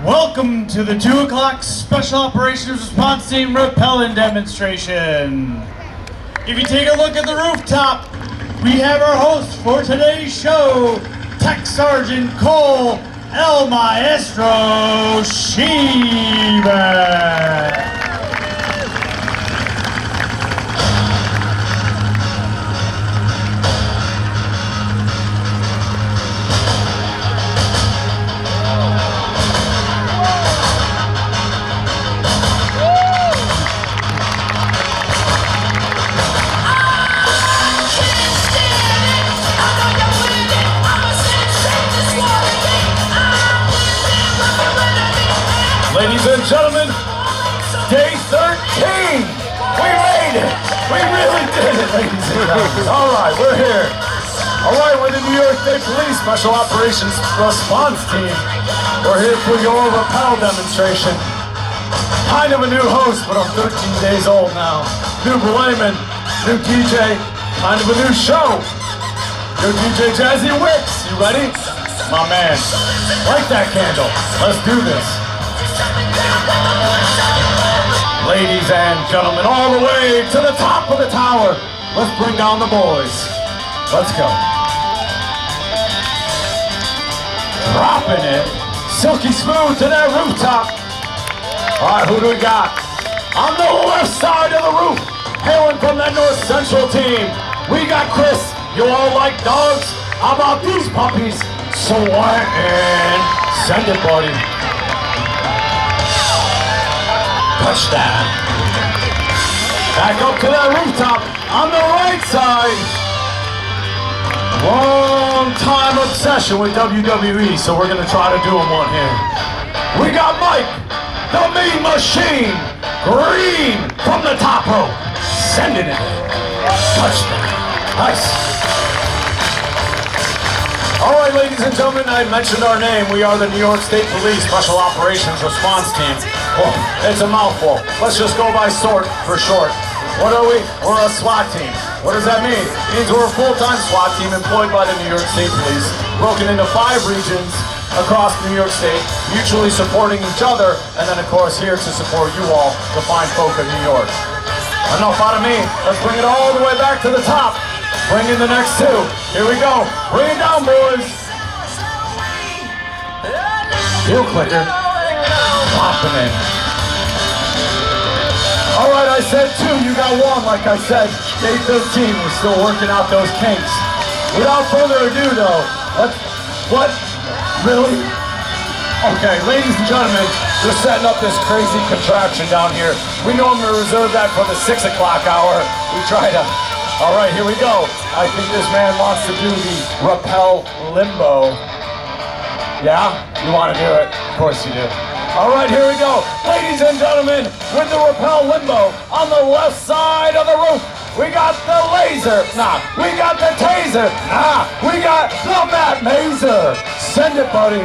Welcome to the 2 o'clock Special Operations Response Team Rappelling Demonstration. If you take a look at the rooftop, we have our host for today's show, Tech Sergeant Cole El Maestro Shiva. Ladies and gentlemen, day 13! We made it! We really did it, ladies and gentlemen. All right, we're here. All right, we're the New York State Police Special Operations Response Team. We're here for your rappel demonstration. Kind of a new host, but I'm 13 days old now. New Belayman, new DJ, kind of a new show. New DJ Jazzy Wicks, you ready? My man, light that candle. Let's do this. Ladies and gentlemen, all the way to the top of the tower. Let's bring down the boys. Let's go. Dropping it. Silky smooth to that rooftop. All right, who do we got? On the left side of the roof, hailing from that North Central team, we got Chris. You all like dogs? How about these puppies? Sweating. Send it, buddy. Touchdown. Back up to that rooftop on the right side. Long time obsession with WWE, so we're gonna try to do him one here. We got Mike, the Mean Machine, Green from the top rope. Sending it. Touchdown. Nice. All right, ladies and gentlemen, I mentioned our name. We are the New York State Police Special Operations Response Team. Oh, it's a mouthful. Let's just go by SORT for short. What are we? We're a SWAT team. What does that mean? It means we're a full-time SWAT team employed by the New York State Police, broken into 5 regions across New York State, mutually supporting each other, and then, of course, here to support you all, the fine folk of New York. Enough out of me. Let's bring it all the way back to the top. Bring in the next 2. Here we go. Bring it down, boys. Heel clicker. Popping in. All right, I said 2. You got 1, like I said. Day 13. We're still working out those kinks. Without further ado, though, what? Really? Okay, ladies and gentlemen, we're setting up this crazy contraption down here. We normally reserve that for the 6 o'clock hour. We try to. All right, here we go. I think this man wants to do the rappel limbo. Yeah? You want to do it? Of course you do. All right, here we go. Ladies and gentlemen, with the rappel limbo on the left side of the roof, we got the laser. Nah, we got the taser. Nah, we got the Matt Mazer. Send it, buddy.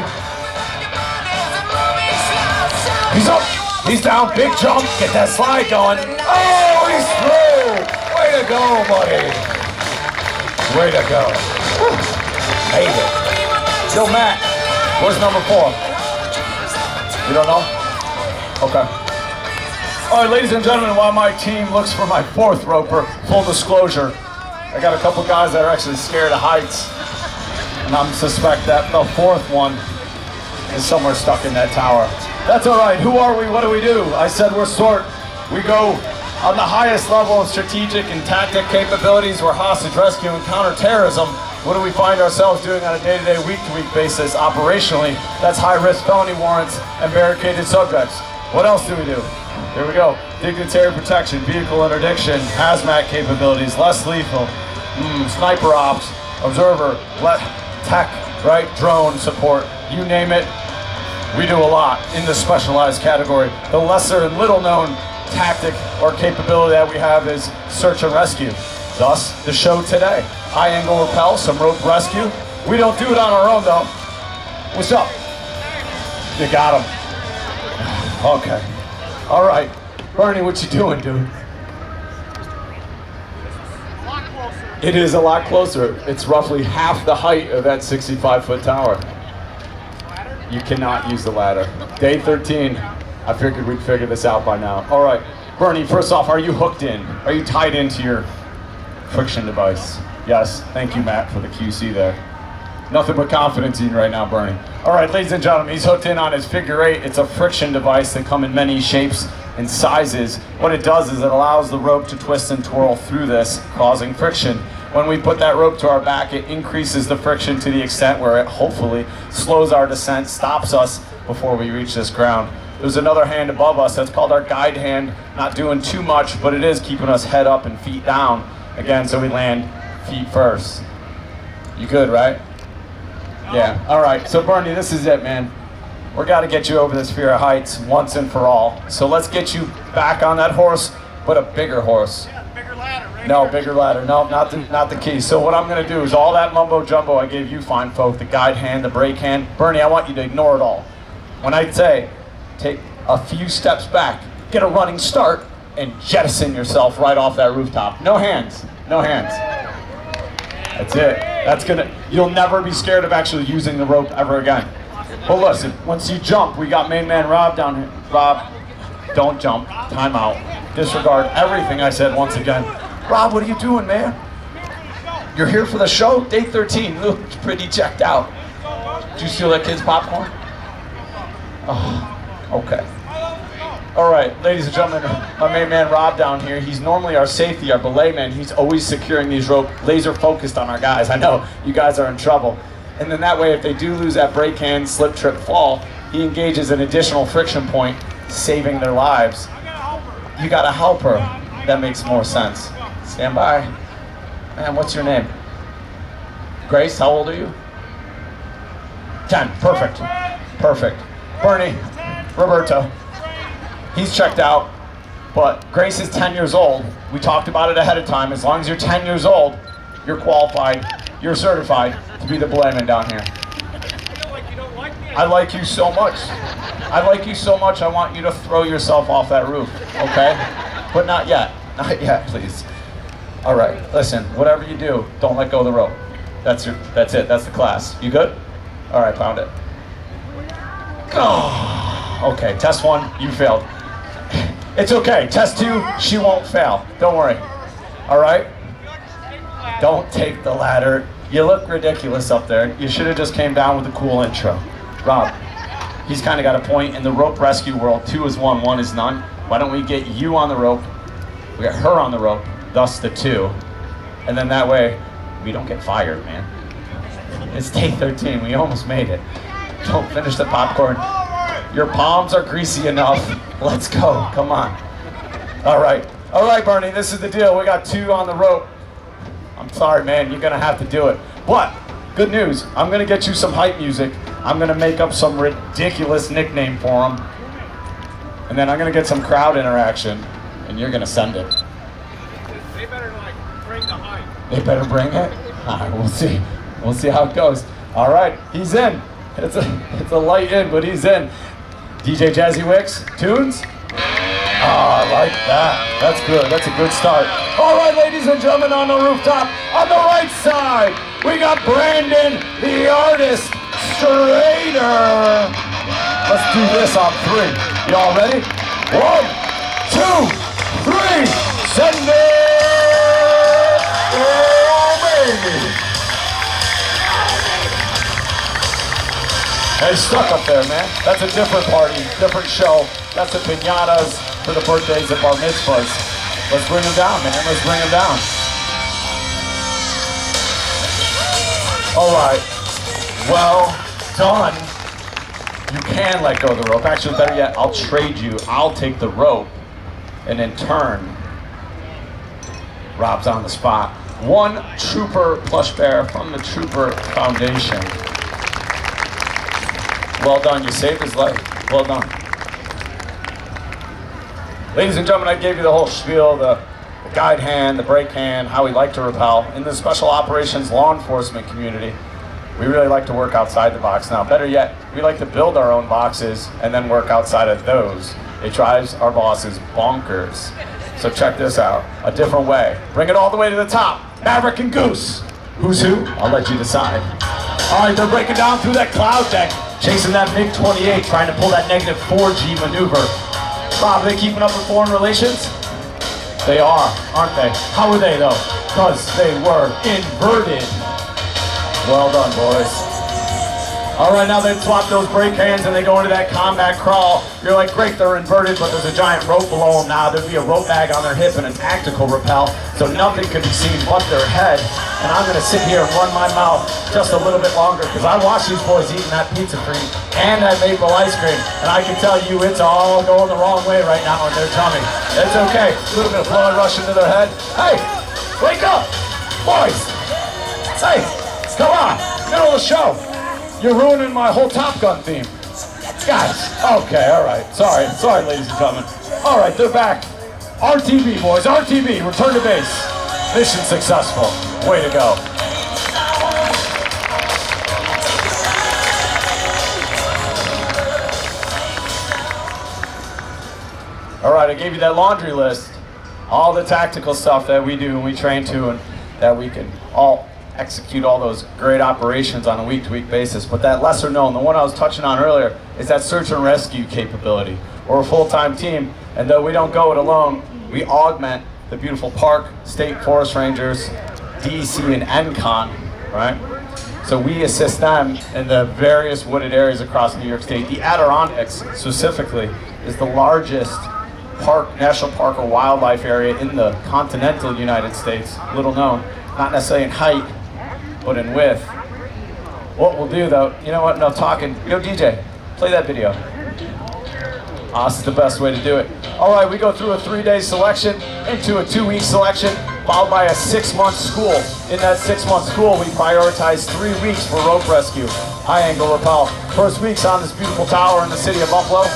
He's up. He's down. Big jump. Get that slide going. Oh, he's through. Way to go, buddy. Way to go. Made it. Yo, Matt, where's number 4? You don't know? Okay. All right, ladies and gentlemen, while my team looks for my 4th roper, full disclosure, I got a couple guys that are actually scared of heights, and I suspect that the 4th one is somewhere stuck in that tower. That's all right. Who are we? What do we do? I said we're SORT. We go on the highest level of strategic and tactic capabilities. We're hostage rescue and counterterrorism. What do we find ourselves doing on a day-to-day, week-to-week basis operationally? That's high-risk felony warrants and barricaded subjects. What else do we do? Here we go. Dignitary protection, vehicle interdiction, hazmat capabilities, less lethal, sniper ops, observer, tech, right? Drone support, you name it. We do a lot in the specialized category. The lesser and little known tactic or capability that we have is search and rescue. Thus, the show today. High angle rappel, some rope rescue. We don't do it on our own though. What's up? You got him. Okay. All right. Bernie, what you doing, dude? It is a lot closer. It's roughly half the height of that 65-foot tower. You cannot use the ladder. Day 13, I figured we'd figure this out by now. All right, Bernie, first off, are you hooked in? Are you tied into your friction device? Yes, thank you, Matt, for the QC there. Nothing but confidence in you right now, Bernie. All right, ladies and gentlemen, he's hooked in on his figure eight. It's a friction device that come in many shapes and sizes. What it does is it allows the rope to twist and twirl through this, causing friction. When we put that rope to our back, it increases the friction to the extent where it hopefully slows our descent, stops us before we reach this ground. There's another hand above us that's called our guide hand, not doing too much, but it is keeping us head up and feet down. Again, so we land feet first. You good, right? Yeah, all right, so Bernie, this is it, man. We gotta get you over this fear of heights once and for all. So let's get you back on that horse, but a bigger horse. Yeah, bigger ladder, right? No, bigger ladder, no, not the key. So what I'm gonna do is all that mumbo jumbo I gave you fine folk, the guide hand, the brake hand, Bernie, I want you to ignore it all. When I say, take a few steps back, get a running start, and jettison yourself right off that rooftop. No hands, no hands. That's it. You'll never be scared of actually using the rope ever again. But listen, once you jump, we got main man Rob down here. Rob, don't jump, time out. Disregard everything I said once again. Rob, what are you doing, man? You're here for the show? Day 13, you look pretty checked out. Did you steal that kid's popcorn? Oh, okay. All right, ladies and gentlemen, my main man Rob down here, he's normally our safety, our belay man. He's always securing these rope, laser focused on our guys. I know you guys are in trouble. And then that way, if they do lose that brake hand, slip, trip, fall, he engages an additional friction point, saving their lives. You got a helper. That makes more sense. Stand by. Man, what's your name? Grace, how old are you? 10, perfect. Perfect. Bernie, Roberto. He's checked out, but Grace is 10 years old. We talked about it ahead of time. As long as you're 10 years old, you're qualified, you're certified to be the belayman down here. I feel like you don't like me. I like you so much. I like you so much, I want you to throw yourself off that roof, okay? But not yet. Not yet, please. All right, listen, whatever you do, don't let go of the rope. That's it, that's the class. You good? All right, pound it. Oh, okay, test one, you failed. It's okay, test two, she won't fail. Don't worry, all right? Don't take the ladder. You look ridiculous up there. You should have just came down with a cool intro. Rob, he's kind of got a point. In the rope rescue world, 2 is 1, 1 is none. Why don't we get you on the rope, we get her on the rope, thus the 2, and then that way, we don't get fired, man. It's day 13, we almost made it. Don't finish the popcorn. Your palms are greasy enough. Let's go, come on. All right, Bernie, this is the deal. We got 2 on the rope. I'm sorry, man, you're gonna have to do it. But, good news, I'm gonna get you some hype music. I'm gonna make up some ridiculous nickname for them. And then I'm gonna get some crowd interaction, and you're gonna send it. They better bring the hype. They better bring it? All right, we'll see. We'll see how it goes. All right, he's in. It's a light in, but he's in. DJ Jazzy Wicks, tunes? Oh, I like that. That's good. That's a good start. All right, ladies and gentlemen, on the rooftop, on the right side, we got Brandon, the artist, Strader. Let's do this on 3. Y'all ready? 1, 2, 3. Send it! Oh, baby. Hey, stuck up there, man. That's a different party, different show. That's the piñatas for the birthdays of bar mitzvahs. Let's bring them down, man. Let's bring them down. All right. Well done. You can let go of the rope. Actually, better yet, I'll trade you. I'll take the rope, and in turn, Rob's on the spot. 1 Trooper plush bear from the Trooper Foundation. Well done, you saved his life. Well done. Ladies and gentlemen, I gave you the whole spiel, the guide hand, the brake hand, how we like to rappel. In the special operations law enforcement community, we really like to work outside the box. Now, better yet, we like to build our own boxes and then work outside of those. It drives our bosses bonkers. So check this out, a different way. Bring it all the way to the top. Maverick and Goose. Who's who? I'll let you decide. All right, they're breaking down through that cloud deck. chasing that MiG-28, trying to pull that negative 4G maneuver. Rob, are they keeping up with foreign relations? They are, aren't they? How are they though? Because they were inverted. Well done, boys. All right, now they swap those brake hands and they go into that combat crawl. You're like, great, they're inverted, but there's a giant rope below them now. There'd be a rope bag on their hip and an tactical rappel, so nothing could be seen but their head. And I'm gonna sit here and run my mouth just a little bit longer because I watch these boys eating that pizza cream and that maple ice cream, and I can tell you it's all going the wrong way right now in their tummy. It's okay, a little bit of blood rushing to their head. Hey, wake up, boys. Hey, come on, middle of the show. You're ruining my whole Top Gun theme. Guys, okay, all right. Sorry, ladies and gentlemen. All right, they're back. RTV, boys, RTV, return to base. Mission successful. Way to go. All right, I gave you that laundry list. All the tactical stuff that we do and we train to and that we can all execute all those great operations on a week-to-week basis. But that lesser known, the one I was touching on earlier, is that search and rescue capability. We're a full-time team, and though we don't go it alone, we augment the beautiful park, state forest rangers, DEC, and NCON, right? So we assist them in the various wooded areas across New York State. The Adirondacks, specifically, is the largest park, national park, or wildlife area in the continental United States. Little known, not necessarily in height, but in width. What we'll do though, you know what, no talking, yo DJ, play that video. This is the best way to do it. All right, we go through a 3-day selection into a 2-week selection, followed by a 6-month school. In that 6-month school, we prioritize 3 weeks for rope rescue, high angle rappel. First week's on this beautiful tower in the city of Buffalo.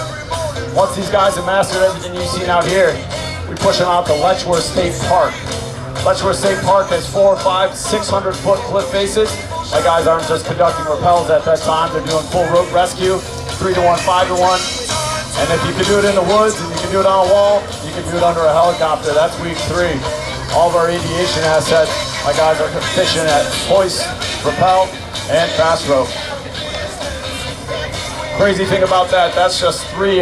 Once these guys have mastered everything you've seen out here, we push them out to Letchworth State Park. Letchworth State Park has 400, 500, 600-foot cliff faces. My guys aren't just conducting rappels at that time, they're doing full rope rescue, 3-to-1, 5-to-1. And if you can do it in the woods and you can do it on a wall, you can do it under a helicopter. That's week 3. All of our aviation assets, my guys are proficient at hoist, rappel, and fast rope. Crazy thing about that, that's just 3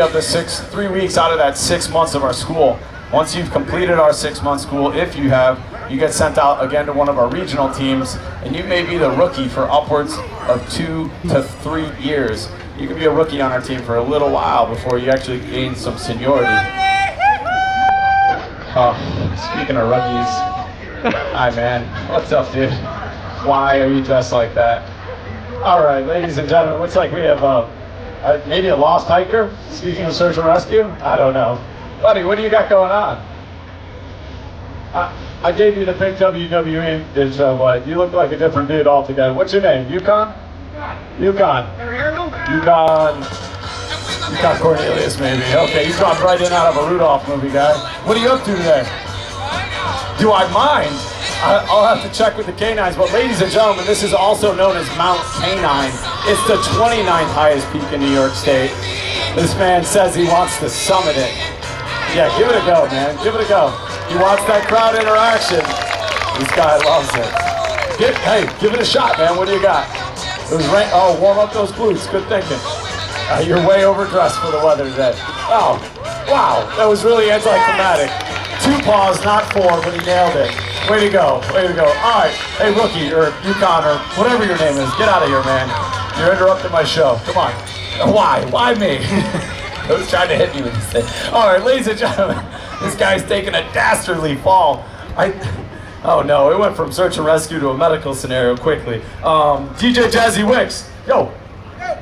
weeks out of that 6 months of our school. Once you've completed our 6-month school, if you have, you get sent out again to one of our regional teams, and you may be the rookie for upwards of 2 to 3 years. You can be a rookie on our team for a little while before you actually gain some seniority. Speaking of rookies, hi man, what's up dude? Why are you dressed like that? All right, ladies and gentlemen, looks like we have maybe a lost hiker. Speaking of search and rescue, I don't know. Buddy, what do you got going on? I gave you the big WWE, so what? You look like a different dude altogether. What's your name? Yukon? Yukon Cornelius, maybe. Okay, you dropped right in out of a Rudolph movie, guy. What are you up to today? Do I mind? I'll have to check with the canines, but ladies and gentlemen, this is also known as Mount Canine. It's the 29th highest peak in New York State. This man says he wants to summit it. Yeah, give it a go, man. Give it a go. He wants that crowd interaction. This guy loves it. Hey, give it a shot, man. What do you got? It was rain. Oh, warm up those boots. Good thinking. You're way overdressed for the weather today. Oh, wow. That was really anticlimactic. 2 paws, not 4, but he nailed it. Way to go. Way to go. All right. Hey, rookie, or Yukon, or whatever your name is, get out of here, man. You're interrupting my show. Come on. Why? Why me? I was trying to hit you with this thing. All right, ladies and gentlemen, this guy's taking a dastardly fall. Oh no, it went from search and rescue to a medical scenario quickly. DJ Jazzy Wicks, yo,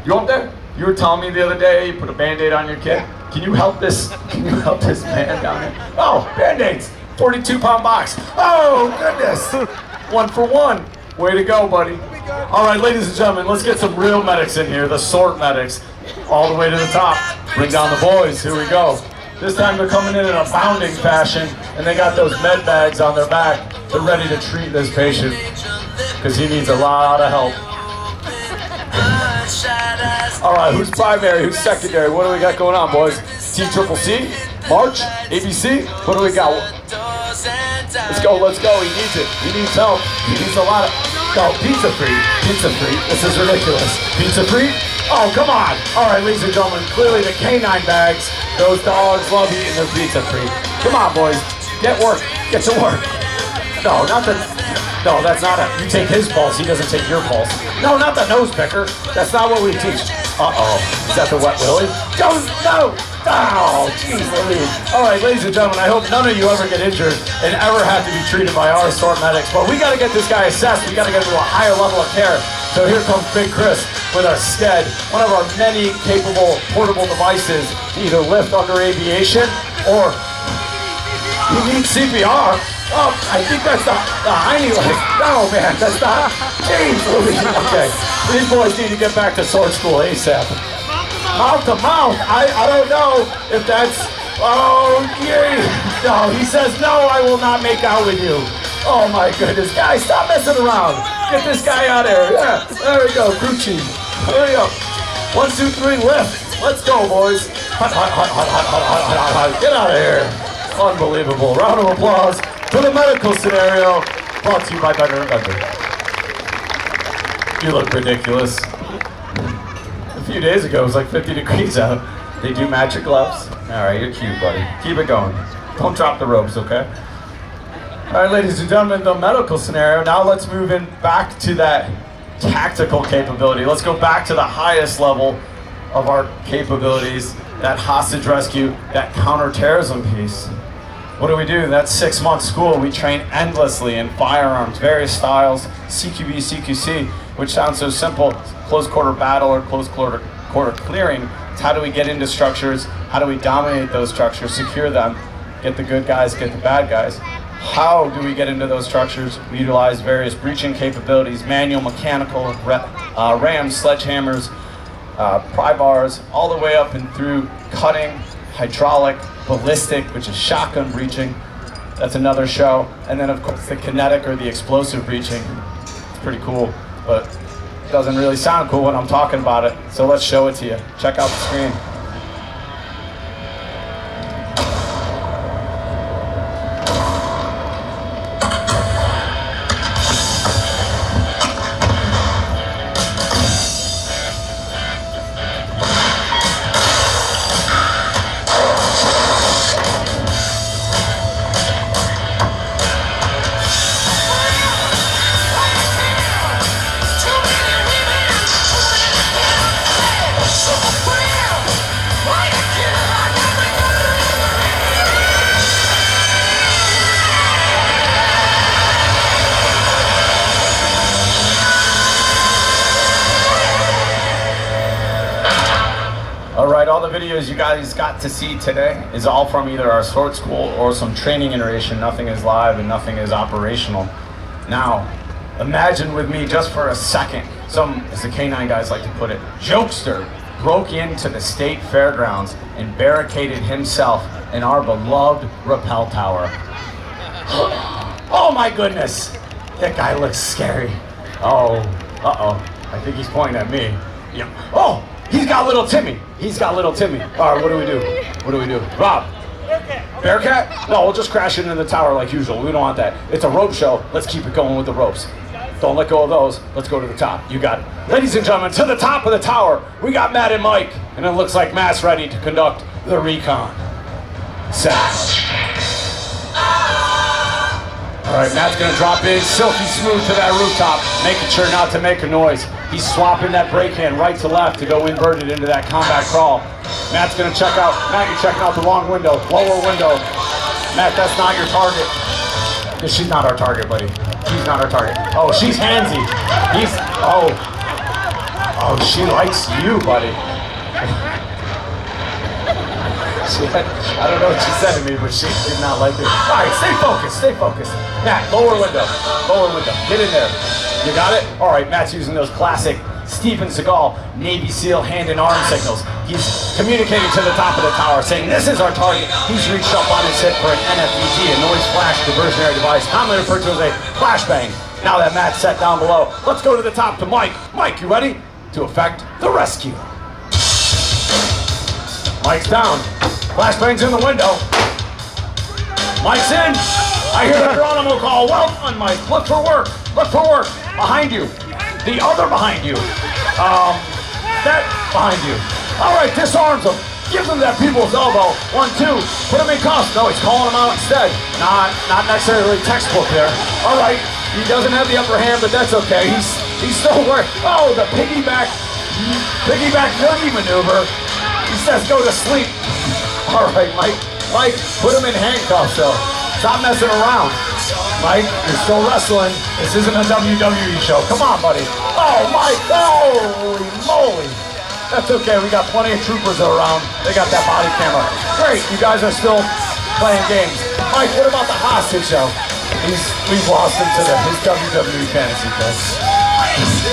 you up there? You were telling me the other day you put a Band-Aid on your kid. Can you help this man down here? Oh, Band-Aids, 42-pound box. Oh goodness, 1 for 1. Way to go, buddy. All right, ladies and gentlemen, let's get some real medics in here, the SORT medics, all the way to the top. Bring down the boys, here we go. This time they're coming in a bounding fashion, and they got those med bags on their back. They're ready to treat this patient, because he needs a lot of help. All right, who's primary, who's secondary? What do we got going on, boys? T-Triple-C, March, ABC, what do we got? Let's go, he needs it. He needs help. He needs a lot of, no, pizza free. This is ridiculous. Pizza free? Oh, come on. All right, ladies and gentlemen, clearly the canine bags, those dogs love eating their pizza treat. Come on, boys. Get work. Get to work. No, not the... No, that's not it. You take his pulse, he doesn't take your pulse. No, not the nose picker. That's not what we teach. Uh-oh. Is that the wet willy? Don't, no! Oh, jeez Louise. All right, ladies and gentlemen, I hope none of you ever get injured and ever have to be treated by our Sword medics, but we got to get this guy assessed. We got to get him to a higher level of care. So here comes Big Chris with our Sked, one of our many capable portable devices to either lift under aviation or you need CPR. Oh, I think that's the hiney leg. No, man, that's not. Jeez Louise. Okay, these boys need to get back to sword school ASAP. Mouth to mouth. I don't know if that's. Oh, yay. No, he says, no, I will not make out with you. Oh, my goodness. Guys, stop messing around. Get this guy out of here. Yeah, there we go. Crew chief. Hurry up. 1, 2, 3, lift. Let's go, boys. Hut, hut, hut, hut, hut, hut, hut, hut, hut. Get out of here. Unbelievable. Round of applause for the medical scenario brought to you by Better and Better. You look ridiculous. A few days ago, it was like 50 degrees out. They do magic gloves. All right, you're cute, buddy. Keep it going. Don't drop the ropes, okay? All right, ladies and gentlemen, the medical scenario. Now let's move in back to that tactical capability. Let's go back to the highest level of our capabilities, that hostage rescue, that counterterrorism piece. What do? That's 6 months school. We train endlessly in firearms, various styles, CQB, CQC, which sounds so simple, close quarter battle or close quarter clearing. It's how do we get into structures? How do we dominate those structures, secure them, get the good guys, get the bad guys? How do we get into those structures? We utilize various breaching capabilities, manual, mechanical, rams, sledgehammers, pry bars, all the way up and through cutting, hydraulic, ballistic, which is shotgun breaching. That's another show. And then of course the kinetic or the explosive breaching. It's pretty cool, but it doesn't really sound cool when I'm talking about it. So let's show it to you. Check out the screen. All the videos you guys got to see today is all from either our sword school or some training iteration. Nothing is live and nothing is operational. Now, imagine with me just for a second, some, as the K9 guys like to put it, jokester broke into the state fairgrounds and barricaded himself in our beloved rappel tower. Oh my goodness, that guy looks scary. Oh, uh-oh, I think he's pointing at me. Yeah. Oh! He's got little Timmy. He's got little Timmy. All right, what do we do? What do we do? Rob. Bearcat. Bearcat? No, we'll just crash into the tower like usual. We don't want that. It's a rope show. Let's keep it going with the ropes. Don't let go of those. Let's go to the top. You got it. Ladies and gentlemen, to the top of the tower, we got Matt and Mike. And it looks like Matt's ready to conduct the recon. Set. All right, Matt's gonna drop in silky smooth to that rooftop, making sure not to make a noise. He's swapping that brake hand right to left to go inverted into that combat crawl. Matt's gonna check out, Matt, you're checking out the wrong window, lower window. Matt, that's not your target. She's not our target, buddy. She's not our target. Oh, she's handsy. Oh, she likes you, buddy. I don't know what she said to me, but she did not like it. All right, stay focused, stay focused. Matt, lower window, get in there. You got it? All right, Matt's using those classic Steven Seagal Navy SEAL hand and arm signals. He's communicating to the top of the tower, saying this is our target. He's reached up on his hip for an NFDT, a noise flash diversionary device, commonly referred to as a flashbang. Now that Matt's set down below, let's go to the top to Mike. Mike, you ready? To effect the rescue. Mike's down. Flashbang's in the window. Mike's in. I hear the Geronimo call. Well done, Mike. Look for work. Look for work. Behind you. The other behind you. That behind you. All right, disarms him. Gives him that people's elbow. 1, 2. Put him in cuffs. No, he's calling him out instead. Not necessarily textbook there. All right, he doesn't have the upper hand, but that's okay. He's still working. Oh, the piggyback noogie maneuver. He says go to sleep. All right, Mike. Mike, put him in handcuffs, though. Stop messing around. Mike, you're still wrestling. This isn't a WWE show. Come on, buddy. Oh, Mike. Holy moly. That's okay. We got plenty of troopers around. They got that body camera. Great. You guys are still playing games. Mike, what about the hostage, though? We've lost him to his WWE fantasy belt.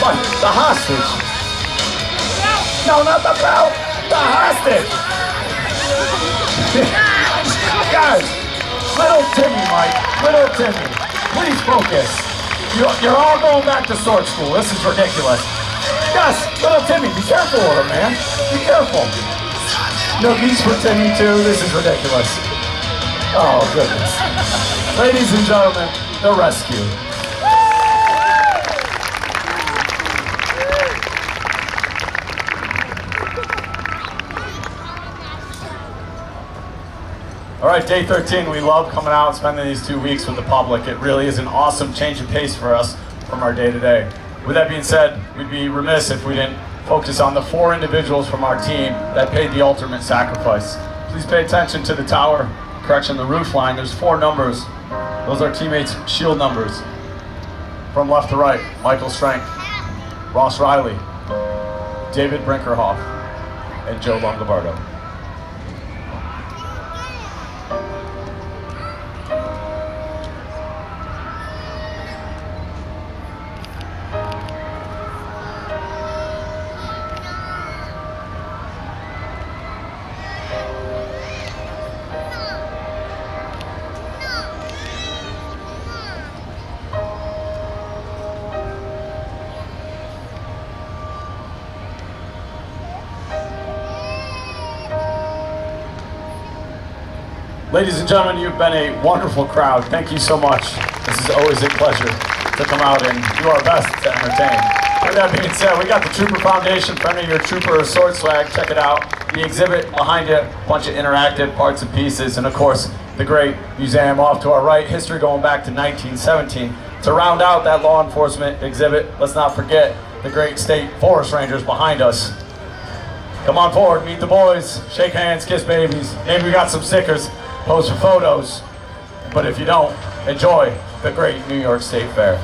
But the hostage. No, not the belt. The hostage. Guys, little Timmy, Mike. Little Timmy. Please focus. You're all going back to sword school. This is ridiculous. Yes, little Timmy, be careful with him, man. Be careful. Noogies for Timmy, too. This is ridiculous. Oh, goodness. Ladies and gentlemen, the rescue. All right, day 13. We love coming out and spending these 2 weeks with the public. It really is an awesome change of pace for us from our day-to-day. With that being said, we'd be remiss if we didn't focus on the 4 individuals from our team that paid the ultimate sacrifice. Please pay attention to the tower, correction, the roof line. There's 4 numbers. Those are teammates' shield numbers. From left to right, Michael Strength, Ross Riley, David Brinkerhoff, and Joe Longobardo. Ladies and gentlemen, you've been a wonderful crowd. Thank you so much. This is always a pleasure to come out and do our best to entertain. With that being said, we got the Trooper Foundation, friend of your Trooper sword swag. Check it out. The exhibit behind it, a bunch of interactive parts and pieces, and of course, the great museum off to our right, history going back to 1917. To round out that law enforcement exhibit, let's not forget the great state forest rangers behind us. Come on forward, meet the boys, shake hands, kiss babies. Maybe we got some stickers. Pose for photos, but if you don't, enjoy the great New York State Fair.